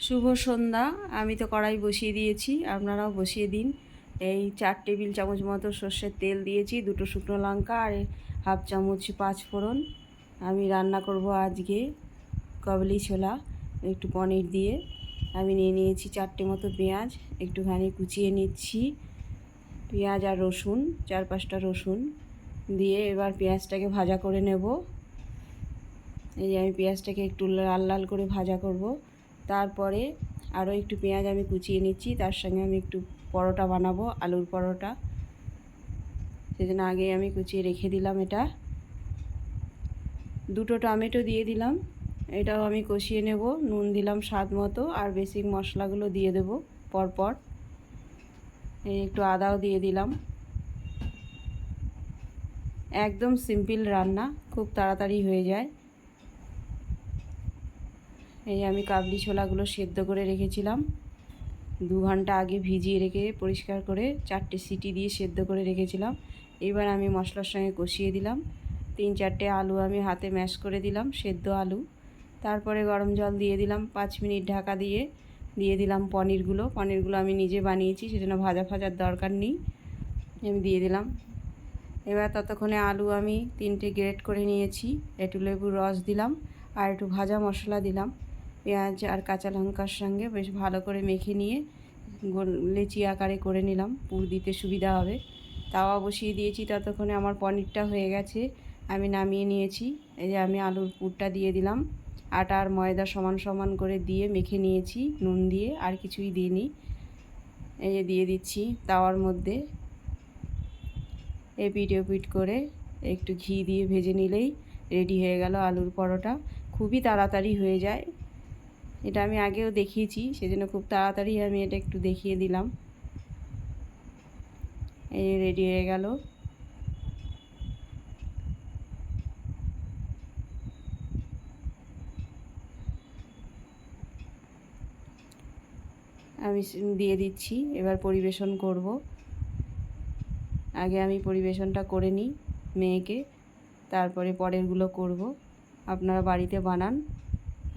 শুভ সন্ধ্যা। আমি তো কড়াই বসিয়ে দিয়েছি, আপনারাও বসিয়ে দিন। এই 4 টেবিল চামচ মতো সর্ষের তেল দিয়েছি, 2টো শুকনো লঙ্কা আর হাফ চামচ 5 ফোড়ন। আমি রান্না করব আজকে কাবলি ছোলা একটু পনির দিয়ে। আমি নিয়ে নিয়েছি 4টে মতো পেঁয়াজ, একটুখানি কুচিয়ে নিচ্ছি পেঁয়াজ আর রসুন, 4-5টা রসুন দিয়ে এবার পেঁয়াজটাকে ভাজা করে নেব। এই যে আমি পেঁয়াজটাকে একটু লাল লাল করে ভাজা করব। তারপরে আরও একটু পেঁয়াজ আমি কুচিয়ে নিচ্ছি, তার সঙ্গে আমি একটু পরোটা বানাবো, আলুর পরোটা। সেজন্য আগে আমি কুচিয়ে রেখে দিলাম এটা। 2টো টমেটো দিয়ে দিলাম, এটাও আমি কষিয়ে নেব। নুন দিলাম স্বাদ মতো, আর বেসিক মশলাগুলো দিয়ে দেব পরপর। এই একটু আদাও দিয়ে দিলাম। একদম সিম্পল রান্না, খুব তাড়াতাড়ি হয়ে যায়। এই আমি কাবলি ছোলাগুলো সেদ্ধ করে রেখেছিলাম, 2 ঘন্টা আগে ভিজিয়ে রেখে পরিষ্কার করে 4টে সিটি দিয়ে সেদ্ধ করে রেখেছিলাম। এবার আমি মশলার সঙ্গে কষিয়ে দিলাম। 3-4টে আলু আমি হাতে ম্যাশ করে দিলাম, সেদ্ধ আলু। তারপরে গরম জল দিয়ে দিলাম, 5 মিনিট ঢাকা দিয়ে দিলাম পনিরগুলো আমি নিজে বানিয়েছি, সেজন্য ভাজার দরকার নেই। আমি দিয়ে দিলাম। এবার ততক্ষণে আলু আমি 3টে গ্রেট করে নিয়েছি, একটু লেবুর রস দিলাম আর একটু ভাজা মশলা দিলাম। পেঁয়াজ আর কাঁচা লঙ্কার সঙ্গে বেশ ভালো করে মেখে নিয়ে লেচি আকারে করে নিলাম, পুর দিতে সুবিধা হবে। তাওয়া বসিয়ে দিয়েছি, ততক্ষণে আমার পনিরটা হয়ে গেছে, আমি নামিয়ে নিয়েছি। এই যে আমি আলুর পুরটা দিয়ে দিলাম, আটা আর ময়দা সমান সমান করে দিয়ে মেখে নিয়েছি নুন দিয়ে, আর কিছুই দিইনি। এই যে দিয়ে দিচ্ছি তাওয়ার মধ্যে। এপিট ওপিট করে একটু ঘি দিয়ে ভেজে নিলেই রেডি হয়ে গেল আলুর পরোটা। খুবই তাড়াতাড়ি হয়ে যায়, এটা আমি আগেও দেখিয়েছি, সেজন্য খুব তাড়াতাড়ি আমি এটা একটু দেখিয়ে দিলাম। এই রেডি হয়ে গেল। আমি দিয়ে দিচ্ছি, এবার পরিবেশন করব। আগে আমি পরিবেশনটা করে নিই মেয়েকে, তারপরে পরেরগুলো করব। আপনারা বাড়িতে বানান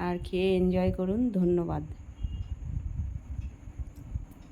আর খেয়ে এনজয় করুন। ধন্যবাদ।